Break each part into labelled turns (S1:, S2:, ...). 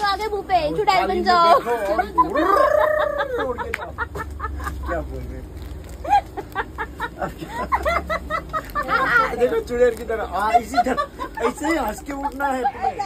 S1: आ गए मुँह पे, चुड़ैल बन जाओ।
S2: क्या बोल रहे? देखो चुड़ैल की तरह इसी तरह ऐसे ही हंस के उठना है तुम्हें।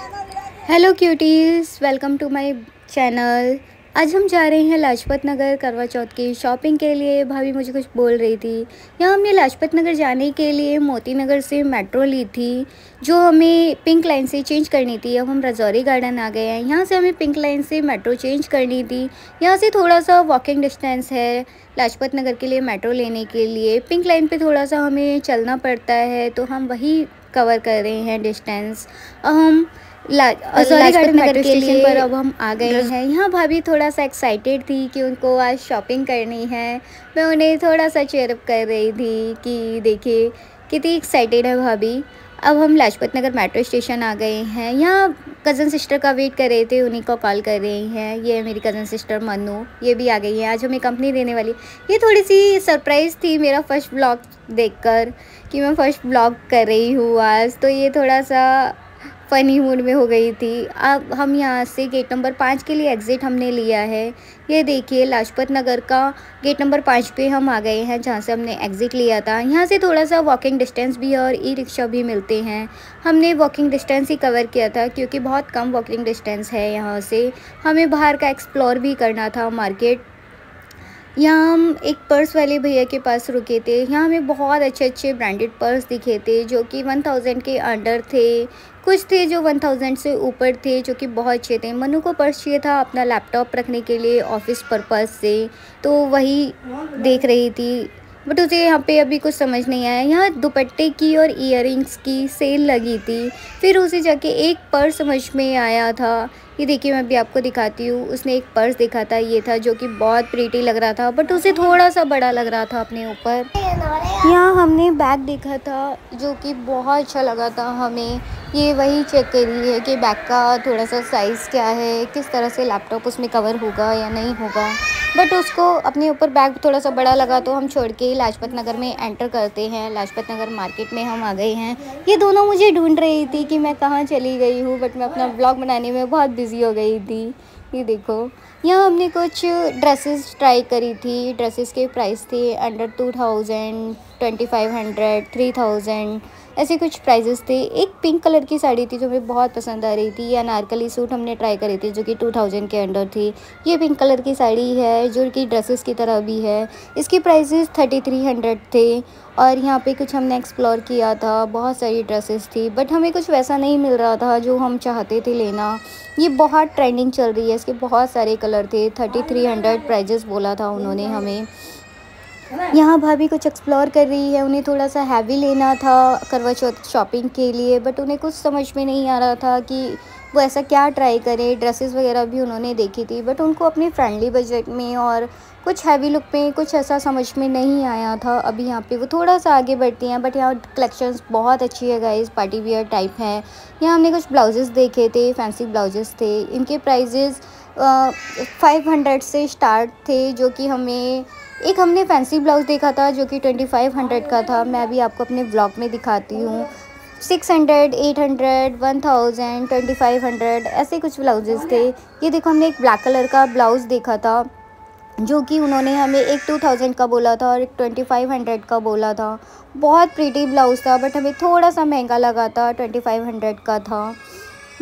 S3: Hello cuties, welcome to my channel. आज हम जा रहे हैं लाजपत नगर करवा चौथ की शॉपिंग के लिए। भाभी मुझे कुछ बोल रही थी। यहाँ हमने लाजपत नगर जाने के लिए मोती नगर से मेट्रो ली थी, जो हमें पिंक लाइन से चेंज करनी थी। अब हम राजौरी गार्डन आ गए हैं। यहाँ से हमें पिंक लाइन से मेट्रो चेंज करनी थी। यहाँ से थोड़ा सा वॉकिंग डिस्टेंस है लाजपत नगर के लिए मेट्रो लेने के लिए। पिंक लाइन पे थोड़ा सा हमें चलना पड़ता है, तो हम वही कवर कर रहे हैं डिस्टेंस। हम लाजपत नगर के लिए पर अब हम आ गए हैं। यहाँ भाभी थोड़ा सा एक्साइटेड थी कि उनको आज शॉपिंग करनी है। मैं उन्हें थोड़ा सा चेयरअप कर रही थी कि देखिए कितनी एक्साइटेड है भाभी। अब हम लाजपत नगर मेट्रो स्टेशन आ गए हैं। यहाँ कज़न सिस्टर का वेट कर रहे थे, उन्हीं को कॉल कर रही हैं। ये है मेरी कज़न सिस्टर मन्नू, ये भी आ गई है। आज हमें कंपनी देने वाली। ये थोड़ी सी सरप्राइज़ थी मेरा फर्स्ट ब्लॉग देखकर कि मैं फ़र्स्ट ब्लॉग कर रही हूँ आज, तो ये थोड़ा सा फ़नी मूड में हो गई थी। अब हम यहाँ से गेट नंबर 5 के लिए एग्ज़िट हमने लिया है। ये देखिए लाजपत नगर का गेट नंबर 5 पे हम आ गए हैं, जहाँ से हमने एग्ज़िट लिया था। यहाँ से थोड़ा सा वॉकिंग डिस्टेंस भी है और ई रिक्शा भी मिलते हैं। हमने वॉकिंग डिस्टेंस ही कवर किया था क्योंकि बहुत कम वॉकिंग डिस्टेंस है यहाँ से। हमें बाहर का एक्सप्लोर भी करना था मार्केट। यहाँ हम एक पर्स वाले भैया के पास रुके थे। यहाँ हमें बहुत अच्छे अच्छे ब्रांडेड पर्स दिखे थे जो कि 1000 के अंडर थे। कुछ थे जो 1000 से ऊपर थे जो कि बहुत अच्छे थे। मनु को पर्स चाहिए था अपना लैपटॉप रखने के लिए ऑफिस पर्पज़ से, तो वही देख रही थी, बट उसे यहाँ पे अभी कुछ समझ नहीं आया। यहाँ दुपट्टे की और इयररिंग्स की सेल लगी थी। फिर उसे जाके एक पर्स समझ में आया था। ये देखिए मैं अभी आपको दिखाती हूँ। उसने एक पर्स देखा था, ये था जो कि बहुत प्रीटी लग रहा था, बट उसे थोड़ा सा बड़ा लग रहा था अपने ऊपर। यहाँ हमने बैग देखा था जो कि बहुत अच्छा लगा था हमें। ये वही चेक करी है कि बैग का थोड़ा सा साइज़ क्या है, किस तरह से लैपटॉप उसमें कवर होगा या नहीं होगा, बट उसको अपने ऊपर बैग थोड़ा सा बड़ा लगा तो हम छोड़ के लाजपत नगर में एंटर करते हैं। लाजपत नगर मार्केट में हम आ गए हैं। ये दोनों मुझे ढूंढ रही थी कि मैं कहाँ चली गई हूँ, बट मैं अपना ब्लॉग बनाने में बहुत बिजी हो गई थी। ये देखो यहाँ हमने कुछ ड्रेसेस ट्राई करी थी। ड्रेसेस के प्राइस थे अंडर 2000, 2500, 3000, ऐसे कुछ प्राइजेस थे। एक पिंक कलर की साड़ी थी जो मुझे बहुत पसंद आ रही थी। ये अनारकली सूट हमने ट्राई करी थी जो कि 2000 के अंडर थी। ये पिंक कलर की साड़ी है जो कि ड्रेसेस की तरह भी है। इसके प्राइसेस 3300 थे। और यहाँ पे कुछ हमने एक्सप्लोर किया था, बहुत सारी ड्रेसेस थी, बट हमें कुछ वैसा नहीं मिल रहा था जो हम चाहते थे लेना। ये बहुत ट्रेंडिंग चल रही है, इसके बहुत सारे कलर थे। 3300 प्राइजेस बोला था उन्होंने हमें। यहाँ भाभी कुछ एक्सप्लोर कर रही है। उन्हें थोड़ा सा हैवी लेना था करवा चौथ शॉपिंग के लिए, बट उन्हें कुछ समझ में नहीं आ रहा था कि वो ऐसा क्या ट्राई करें। ड्रेसेस वगैरह भी उन्होंने देखी थी, बट उनको अपने फ्रेंडली बजट में और कुछ हैवी लुक में कुछ ऐसा समझ में नहीं आया था। अभी यहाँ पे वो थोड़ा सा आगे बढ़ती हैं, बट यहाँ कलेक्शंस बहुत अच्छी है गाइस, पार्टी वियर टाइप है। यहाँ हमने कुछ ब्लाउजेस देखे थे, फैंसी ब्लाउजेस थे। इनके प्राइजेज़ 500 से स्टार्ट थे, जो कि हमें एक हमने फैंसी ब्लाउज़ देखा था जो कि 2500 का था। मैं अभी आपको अपने ब्लॉग में दिखाती हूँ। 600, 800, 1000, 2500 ऐसे कुछ ब्लाउजेस थे। ये देखो हमने एक ब्लैक कलर का ब्लाउज़ देखा था जो कि उन्होंने हमें एक 2000 का बोला था और एक 2500 का बोला था। बहुत प्रीटी ब्लाउज़ था, बट हमें थोड़ा सा महंगा लगा था, 2500 का था।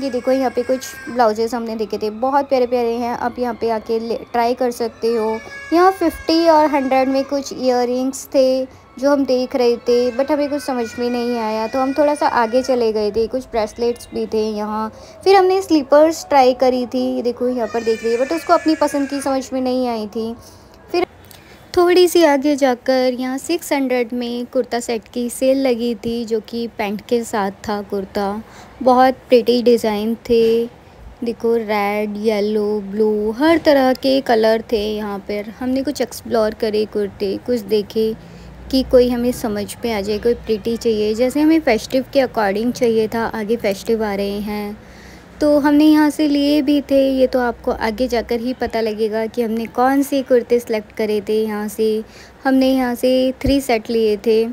S3: ये देखो यहाँ पे कुछ ब्लाउजेस हमने देखे थे, बहुत प्यारे प्यारे हैं। आप यहाँ पे आके ट्राई कर सकते हो। यहाँ 50 और 100 में कुछ इयररिंग्स थे जो हम देख रहे थे, बट हमें कुछ समझ में नहीं आया, तो हम थोड़ा सा आगे चले गए थे। कुछ ब्रेसलेट्स भी थे यहाँ। फिर हमने स्लीपर्स ट्राई करी थी। ये देखो यहाँ पर देख रही है, बट उसको अपनी पसंद की समझ में नहीं आई थी। फिर थोड़ी सी आगे जाकर यहाँ 600 में कुर्ता सेट की सेल लगी थी जो कि पैंट के साथ था कुर्ता। बहुत प्रिटी डिज़ाइन थे। देखो रेड, येलो, ब्लू हर तरह के कलर थे यहाँ पर। हमने कुछ एक्सप्लोर करे कुर्ते, कुछ देखे कि कोई हमें समझ में आ जाए, कोई प्रिटी चाहिए जैसे हमें फेस्टिव के अकॉर्डिंग चाहिए था। आगे फेस्टिव आ रहे हैं तो हमने यहाँ से लिए भी थे। ये तो आपको आगे जाकर ही पता लगेगा कि हमने कौन से कुर्ते सेलेक्ट करे थे। यहाँ से हमने यहाँ से 3 सेट लिए थे,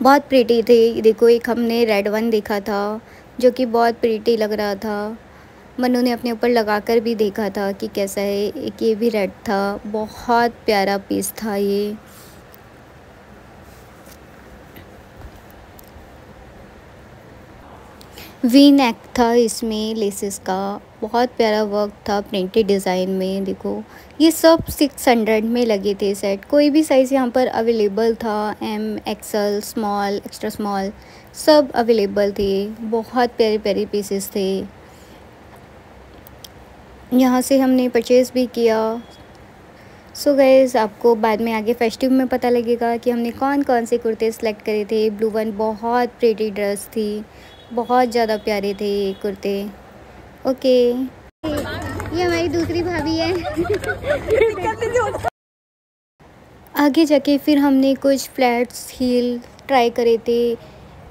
S3: बहुत प्रीटी थे। देखो एक हमने रेड वन देखा था जो कि बहुत प्रीटी लग रहा था। मनु ने अपने ऊपर लगाकर भी देखा था कि कैसा है। एक ये भी रेड था, बहुत प्यारा पीस था ये। वी नेक था इसमें, लेसेस का बहुत प्यारा वर्क था प्रिंटेड डिज़ाइन में। देखो ये सब 600 में लगे थे सेट। कोई भी साइज़ यहाँ पर अवेलेबल था, M, XL, small, extra small सब अवेलेबल थे। बहुत प्यारे प्यारे पीसेस थे। यहाँ से हमने परचेज़ भी किया। सो गाइज़, आपको बाद में आगे फेस्टिव में पता लगेगा कि हमने कौन कौन से कुर्ते सेलेक्ट करे थे। ब्लू वन बहुत प्रीटी ड्रेस थी, बहुत ज़्यादा प्यारे थे ये कुर्ते। ओके, ये हमारी दूसरी भाभी है। आगे जाके फिर हमने कुछ फ्लैट्स हील ट्राई करे थे।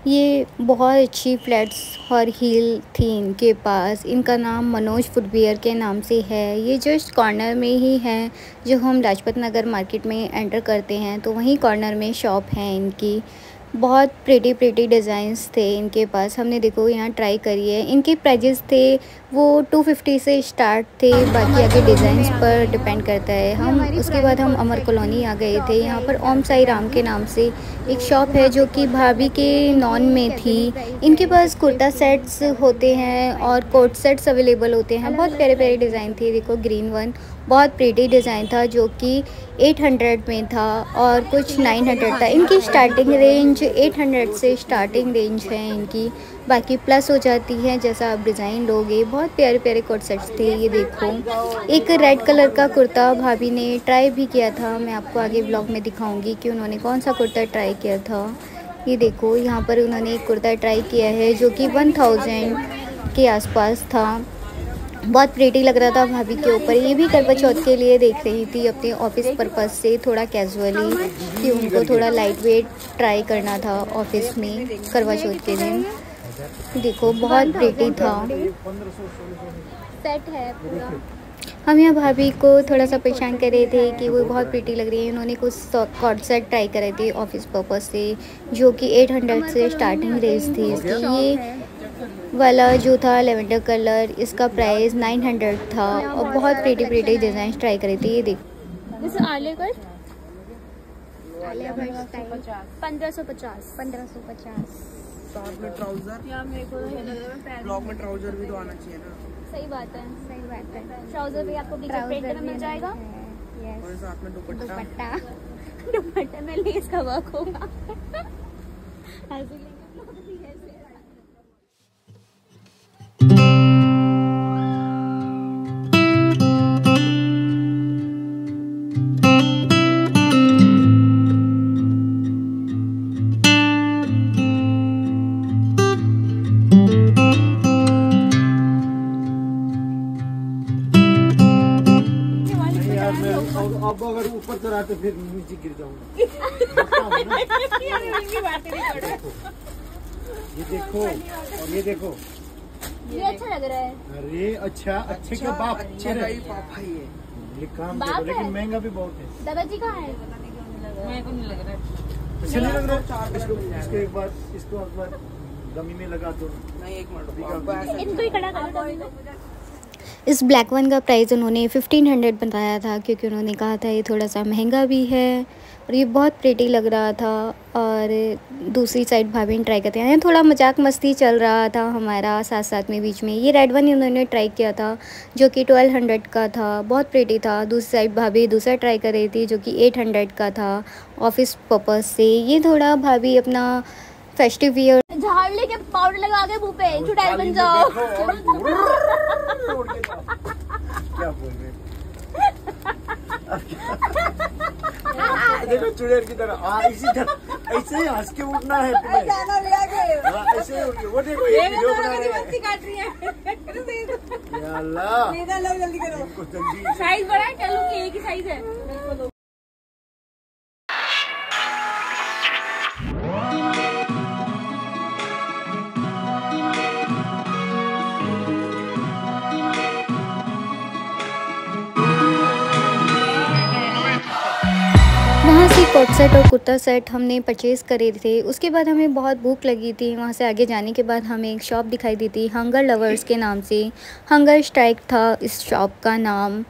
S3: ये बहुत अच्छी फ्लैट्स और हील थी इनके पास। इनका नाम मनोज फुटवियर के नाम से है। ये जस्ट कॉर्नर में ही है, जो हम लाजपत नगर मार्केट में एंटर करते हैं तो वहीं कॉर्नर में शॉप है इनकी। बहुत प्रीटी डिज़ाइंस थे इनके पास। हमने देखो यहाँ ट्राई करी है। इनके प्राइजेस थे वो 250 से स्टार्ट थे, बाकी आगे डिज़ाइंस पर डिपेंड करता है। हम उसके बाद हम अमर कॉलोनी आ गए थे। यहाँ पर ओम साई राम के नाम से एक शॉप है जो कि भाभी के नॉन में थी। इनके पास कुर्ता सेट्स होते हैं और कोट सेट्स अवेलेबल होते हैं। बहुत प्यारे प्यारे डिज़ाइन थे। देखो ग्रीन वन बहुत प्रीटी डिज़ाइन था जो कि 800 में था और कुछ 900 था। इनकी स्टार्टिंग रेंज 800 से स्टार्टिंग रेंज है इनकी, बाकी प्लस हो जाती है जैसा आप डिज़ाइन लोगे। बहुत प्यारे प्यारे कोट सेट्स थे। ये देखो एक रेड कलर का कुर्ता भाभी ने ट्राई भी किया था। मैं आपको आगे ब्लॉग में दिखाऊंगी कि उन्होंने कौन सा कुर्ता ट्राई किया था। ये देखो यहाँ पर उन्होंने एक कुर्ता ट्राई किया है जो कि 1000 के आसपास था। बहुत प्रीटी लग रहा था भाभी के ऊपर। ये भी करवा चौथ के लिए देख रही थी अपने ऑफिस पर्पस से, थोड़ा कैजुअली, कि उनको थोड़ा लाइट वेट ट्राई करना था ऑफिस में करवा चौथ के दिन। देखो बहुत प्रीटी था, सेट है पूरा। हम यहाँ भाभी को थोड़ा सा परेशान कर रहे थे कि वो बहुत प्रीटी लग रही है। उन्होंने कुछ कॉर्ड सेट ट्राई करे थे ऑफिस पर्पस से जो कि 800 से स्टार्टिंग रेंज थी इसकी। ये वाला जो था लेवेंडर कलर, इसका प्राइस 900 था और बहुत प्रीटी डिज़ाइन ट्राई करी थी। ये देखो आलिया कट 1550
S4: साथ में ट्राउजर, या मेरे को ब्लॉक में ट्राउजर भी तो आना चाहिए ना।
S1: सही बात है। ट्राउजर भी आपको प्रिंट में मिल जाएगा
S4: और साथ में
S1: दुपट्टा में लेस का वर्क होगा।
S2: अब अगर ऊपर चढ़ा तो फिर नीचे गिर जाऊंगा। ये देखो और ये देखो,
S1: ये अच्छा लग रहा है।
S2: अरे अच्छा, अच्छे के बाप अच्छे रहे।
S4: पापा ही है
S2: ये काम करो, लेकिन महंगा भी बहुत है।
S1: दादाजी कहाँ है?
S4: मेरे को नहीं लग रहा है।
S2: अच्छा नहीं लग रहा है। इसको एक बार इसको एक बार डमी में लगा दो।
S4: नहीं एक मिनट,
S1: इनको ही खड़ा कर दो।
S3: इस ब्लैक वन का प्राइस उन्होंने 1500 बताया था, क्योंकि उन्होंने कहा था ये थोड़ा सा महंगा भी है और ये बहुत प्रीटी लग रहा था। और दूसरी साइड भाभी ने ट्राई करते हैं, थोड़ा मजाक मस्ती चल रहा था हमारा साथ साथ में बीच में। ये रेड वन उन्होंने ट्राई किया था जो कि 1200 का था, बहुत प्रीटी था। दूसरी साइड भाभी दूसरा ट्राई कर रही थी जो कि 800 का था ऑफिस पर्पज़ से। ये थोड़ा भाभी अपना फेस्टिव वियर
S1: झाड़ लेके पाउडर लगा के मुंह पे चुड़ैल बन जाओ।
S2: क्या बोल रहे? देखो चुड़ैल की तरह इसी तरह ऐसे ही हंस के उठना है तुम्हें। ऐसे ही वो देखो ये वीडियो बना रहे हैं। या अल्लाह, जल्दी करो।
S1: साइज बड़ा है, चलो कि एक ही साइज है।
S3: फैंसी कोट सेट और कुर्ता सेट हमने परचेज़ करे थे। उसके बाद हमें बहुत भूख लगी थी। वहाँ से आगे जाने के बाद हमें एक शॉप दिखाई दी थी हंगर लवर्स के नाम से। हंगर स्ट्राइक था इस शॉप का नाम।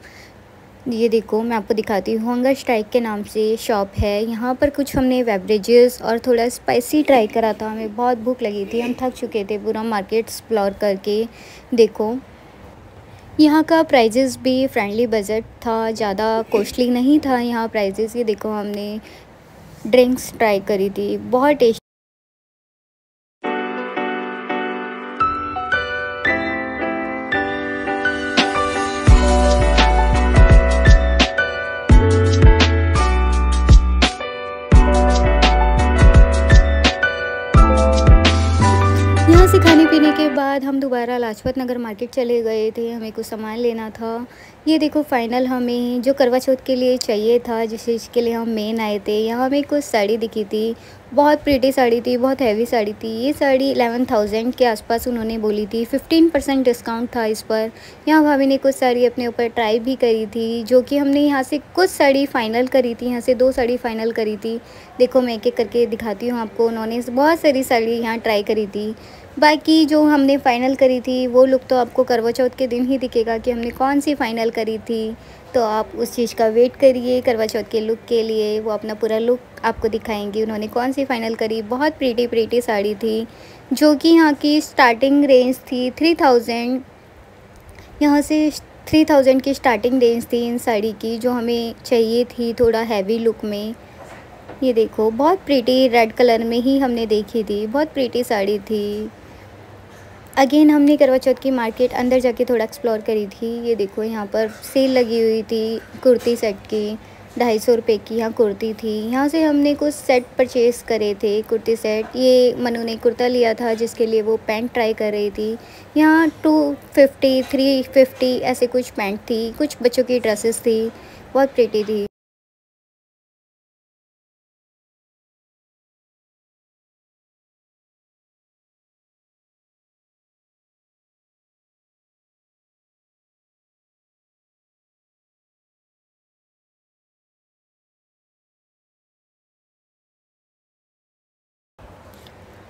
S3: ये देखो मैं आपको दिखाती हूँ, हंगर स्ट्राइक के नाम से शॉप है। यहाँ पर कुछ हमने बेवरेजेस और थोड़ा स्पाइसी ट्राई करा था। हमें बहुत भूख लगी थी, हम थक चुके थे पूरा मार्केट एक्सप्लोर करके। देखो यहाँ का प्राइजेस भी फ्रेंडली बजट था, ज़्यादा कॉस्टली नहीं था यहाँ प्राइजेस। ये देखो हमने ड्रिंक्स ट्राई करी थी, बहुत टेस्टी। यहाँ से खाने पीने के बाद हम दोबारा लाजपत नगर मार्केट चले गए थे, हमें कुछ सामान लेना था। ये देखो फाइनल हमें जो करवा चौथ के लिए चाहिए था, जिस चीज़ के लिए हम मेन आए थे, यहाँ हमें कुछ साड़ी दिखी थी। बहुत प्रीटी साड़ी थी, बहुत हैवी साड़ी थी। ये साड़ी 11,000 के आसपास उन्होंने बोली थी। 15% डिस्काउंट था इस पर। यहाँ भाभी ने कुछ साड़ी अपने ऊपर ट्राई भी करी थी, जो कि हमने यहाँ से कुछ साड़ी फ़ाइनल करी थी। यहाँ से 2 साड़ी फ़ाइनल करी थी। देखो मैं एक एक करके दिखाती हूँ आपको। उन्होंने बहुत सारी साड़ी यहाँ ट्राई करी थी। बाकी जो हमने फ़ाइनल करी थी वो लुक तो आपको करवा चौथ के दिन ही दिखेगा कि हमने कौन सी फ़ाइनल करी थी। तो आप उस चीज़ का वेट करिए करवा चौथ के लुक के लिए। वो अपना पूरा लुक आपको दिखाएंगी उन्होंने कौन सी फ़ाइनल करी। बहुत प्रीटी साड़ी थी, जो कि यहाँ की स्टार्टिंग रेंज थी 3000। यहाँ से 3000 की स्टार्टिंग रेंज थी इन साड़ी की, जो हमें चाहिए थी थोड़ा हैवी लुक में। ये देखो बहुत प्रीटी रेड कलर में ही हमने देखी थी, बहुत प्रीटी साड़ी थी। अगेन हमने करवा चौथ की मार्केट अंदर जाके थोड़ा एक्सप्लोर करी थी। ये देखो यहाँ पर सेल लगी हुई थी कुर्ती सेट की, 250 रुपये की यहाँ कुर्ती थी। यहाँ से हमने कुछ सेट परचेज़ करे थे कुर्ती सेट। ये मनु ने कुर्ता लिया था जिसके लिए वो पैंट ट्राई कर रही थी। यहाँ 250 350 ऐसे कुछ पैंट थी, कुछ बच्चों की ड्रेसेस थी, बहुत प्रीटी थी।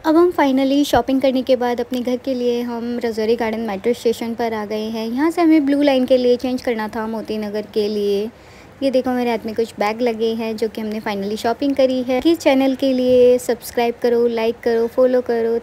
S3: अब हम फाइनली शॉपिंग करने के बाद अपने घर के लिए हम रजौरी गार्डन मेट्रो स्टेशन पर आ गए हैं। यहाँ से हमें ब्लू लाइन के लिए चेंज करना था मोती नगर के लिए। ये देखो मेरे हाथ में कुछ बैग लगे हैं जो कि हमने फाइनली शॉपिंग करी है। इस चैनल के लिए सब्सक्राइब करो, लाइक करो, फॉलो करो।